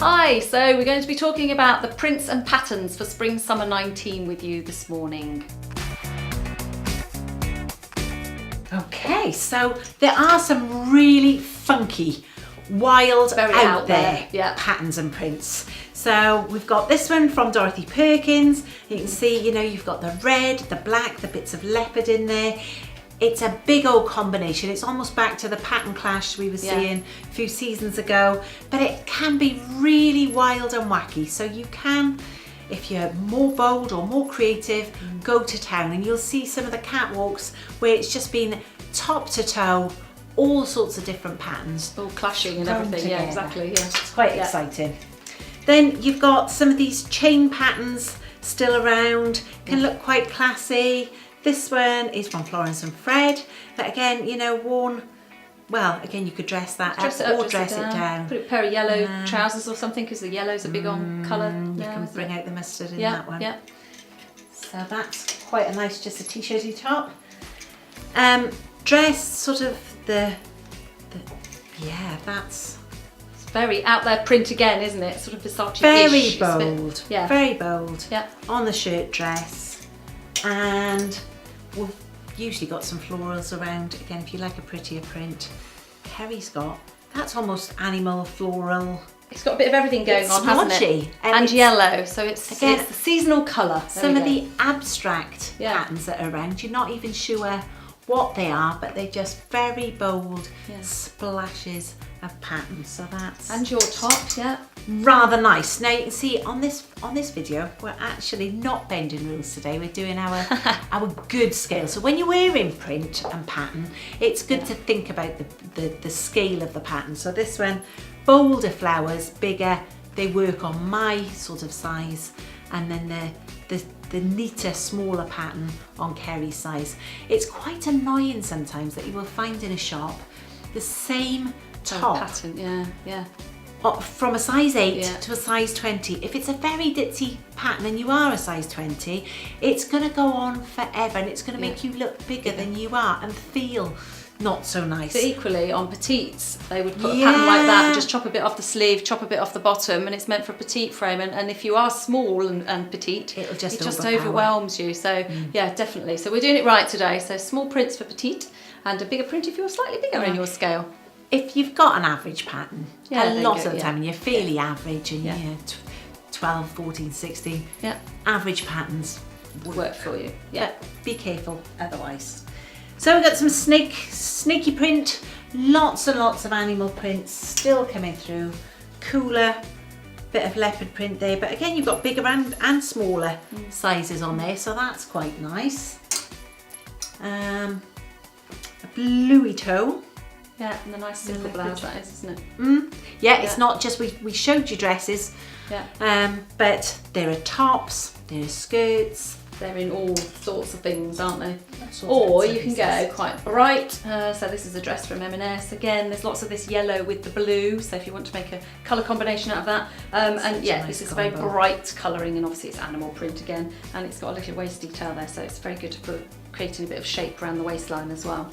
Hi, so we're going to be talking about the prints and patterns for Spring Summer 19 with you this morning. Okay, so there are some really funky, wild, Very out there yeah. patterns and prints. So we've got this one from Dorothy Perkins. You can see, you've got the red, the black, the bits of leopard in there. It's a big old combination. It's almost back to the pattern clash we were seeing a few seasons ago, but it can be really wild and wacky. So you can, if you're more bold or more creative, go to town, and you'll see some of the catwalks where it's just been top to toe, all sorts of different patterns. All clashing and everything, together. yeah, exactly. Yeah. It's quite exciting. Then you've got some of these chain patterns still around, can look quite classy. This one is from Florence and Fred, but again, worn, well, again, you could dress that up or dress it down. Put a pair of yellow trousers or something, because the yellow's a big on colour. You can bring out the mustard in that one. Yeah. So that's quite a nice, just a t-shirty top. Dress, sort of that's Very out there print again, isn't it? Sort of Versace-ish. very bold. Yeah. Very bold. Yeah. On the shirt dress, and we've usually got some florals around. Again, if you like a prettier print, Kerrie's got, that's almost animal floral. It's got a bit of everything going on, hasn't it? And yellow, so it's the seasonal colour. Some of the abstract patterns that are around, you're not even sure what they are, but they're just very bold splashes of patterns. So that's and your top, rather nice. Now you can see on this video, we're actually not bending rules today. We're doing our good scale. So when you're wearing print and pattern, it's good to think about the scale of the pattern. So this one, bolder flowers, bigger. They work on my sort of size, and then the neater, smaller pattern on Kerrie's size. It's quite annoying sometimes that you will find in a shop the same top pattern, from a size 8 Yeah. to a size 20. If it's a very ditzy pattern and you are a size 20, it's going to go on forever, and it's going to make you look bigger than you are and feel not so nice. But equally on petites, they would put a pattern like that and just chop a bit off the sleeve, chop a bit off the bottom, and it's meant for a petite frame. And if you are small and petite, it just overwhelms you. So yeah, definitely. So we're doing it right today. So small prints for petite, and a bigger print if you're slightly bigger in your scale. If you've got an average pattern, a lot of the time, and you're fairly average, and you're 12, 14, 16, average patterns work for you. But be careful otherwise. So we've got some snaky print, lots and lots of animal prints still coming through. Cooler, bit of leopard print there, but again, you've got bigger and smaller sizes on there, so that's quite nice. A bluey toe. Yeah, and a nice simple blouse that is, isn't it? It's not just, we showed you dresses, but there are tops, there are skirts. They're in all sorts of things, aren't they? Or you can go quite bright. So this is a dress from M&S. Again, there's lots of this yellow with the blue. So if you want to make a colour combination out of that. This is a very bright colouring, and obviously it's animal print again. And it's got a little waist detail there, so it's very good for creating a bit of shape around the waistline as well.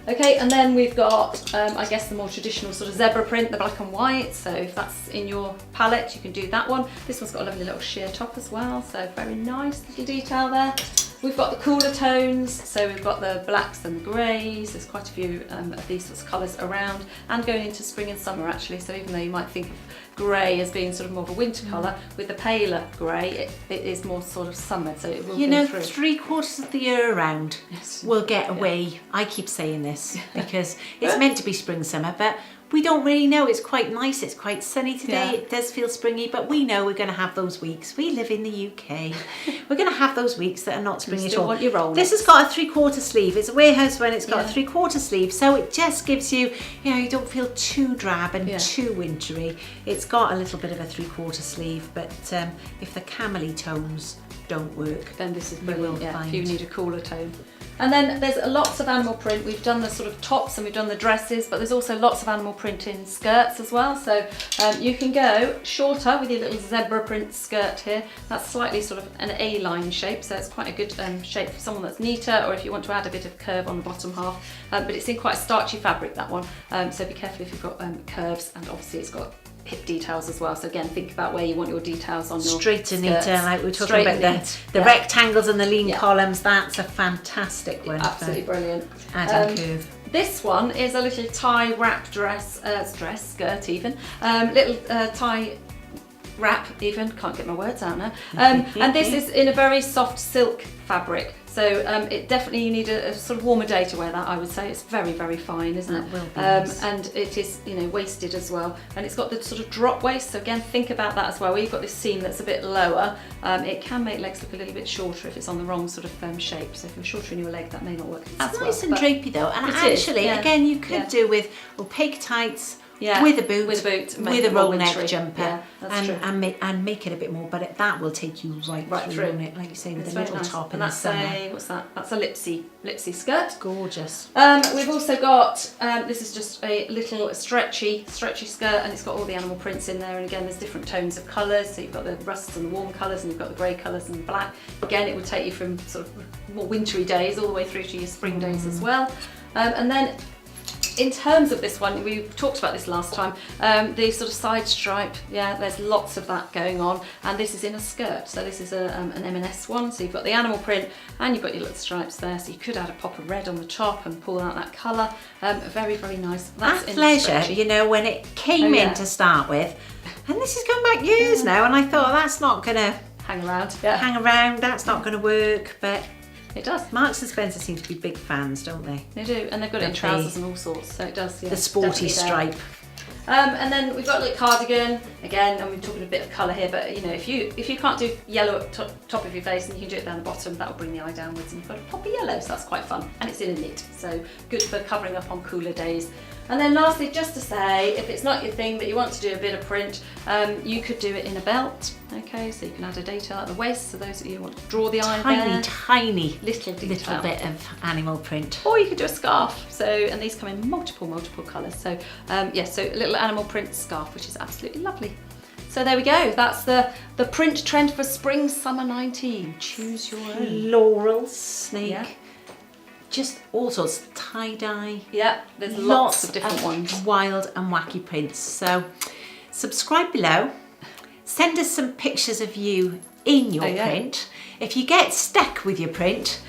Okay, and then we've got, I guess, the more traditional sort of zebra print, the black and white. So if that's in your palette, you can do that one. This one's got a lovely little sheer top as well, so very nice little detail there. We've got the cooler tones, so we've got the blacks and the greys. There's quite a few of these sorts of colours around, and going into spring and summer actually. So even though you might think of grey as being sort of more of a winter colour, with the paler grey, it is more sort of summer, so it will go through. 3/4 of the year around we'll get away. I keep saying this because it's meant to be spring summer, but we don't really know. It's quite nice, it's quite sunny today, it does feel springy, but we know we're going to have those weeks. We live in the UK. We're going to have those weeks that are not springy at all. Want your roll this has got a 3/4 sleeve. It's a warehouse one, it's got a 3/4 sleeve, so it just gives you, you don't feel too drab and too wintry. It's got a little bit of a 3/4 sleeve, but if the camely tones don't work, then this is brilliant. Find. If you need a cooler tone. And then there's lots of animal print. We've done the sort of tops and we've done the dresses, but there's also lots of animal print in skirts as well. So you can go shorter with your little zebra print skirt here. That's slightly sort of an A-line shape, so it's quite a good shape for someone that's neater, or if you want to add a bit of curve on the bottom half. But it's in quite a starchy fabric, that one. So be careful if you've got curves, and obviously it's got hip details as well. So again, think about where you want your details on your straight and neat, skirts. like we were talking Straight about and neat. the rectangles and the lean Yeah. columns. That's a fantastic one. Absolutely brilliant. Adding curve. This one is a little tie wrap skirt even, little tie wrap even, can't get my words out now. And this is in a very soft silk fabric. So it definitely, you need a sort of warmer day to wear that, I would say. It's very, very fine, isn't it? That will be nice. And it is, you know, waisted as well. And it's got the sort of drop waist. So again, think about that as well. Where you've got this seam that's a bit lower, it can make legs look a little bit shorter if it's on the wrong sort of shape. So if you're shorter in your leg, that may not work as It's well. nice and drapey though. And It is, actually, yeah. again, you could Yeah. do with opaque tights, Yeah, with a boot, with a with a more roll neck wintry. jumper, Yeah, that's true. and make it a bit more. But that will take you right through, won't it? Like you say, with It's the very little nice. top And in the that's summer. what's that? That's a lipsy skirt. Gorgeous. We've also got, this is just a little stretchy skirt, and it's got all the animal prints in there. And again, there's different tones of colours. So you've got the rusts and the warm colours, and you've got the grey colours and the black. Again, it will take you from sort of more wintry days all the way through to your spring days as well. And then in terms of this one, we talked about this last time, the sort of side stripe, yeah, there's lots of that going on, and this is in a skirt. So this is an M&S one, so you've got the animal print and you've got your little stripes there, so you could add a pop of red on the top and pull out that colour. Very, very nice. That's in Athleisure, stretchy. you know, when it came in to start with, and this is going back years now, and I thought that's not going to hang around, hang around, that's not going to work, but it does. Marks and Spencer seem to be big fans, don't they? They do, and they've got it in trousers and all sorts, so it does. Yeah, the sporty definitely there. stripe. And then we've got a little cardigan again, and we're talking a bit of colour here, but you know, if you can't do yellow at top of your face, and you can do it down the bottom, that will bring the eye downwards, and you've got a pop of yellow, so that's quite fun, and it's in a knit, so good for covering up on cooler days. And then lastly, just to say, if it's not your thing but you want to do a bit of print, you could do it in a belt. Okay, so you can add a detail at the waist, so those of you who want to draw the eye there. Tiny Little detail. bit of animal print. Or you could do a scarf. So, and these come in multiple colours. So, yes, so a little animal print scarf, which is absolutely lovely. So there we go. That's the print trend for spring summer 19. Choose your own. Floral snake. Yeah. Just all sorts, tie-dye. Yeah, there's lots of different ones. Wild and wacky prints. So subscribe below. Send us some pictures of you in your print. If you get stuck with your print,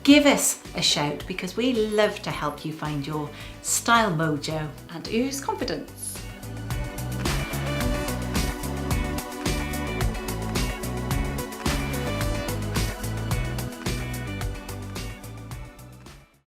give us a shout, because we love to help you find your style mojo And ooze confidence.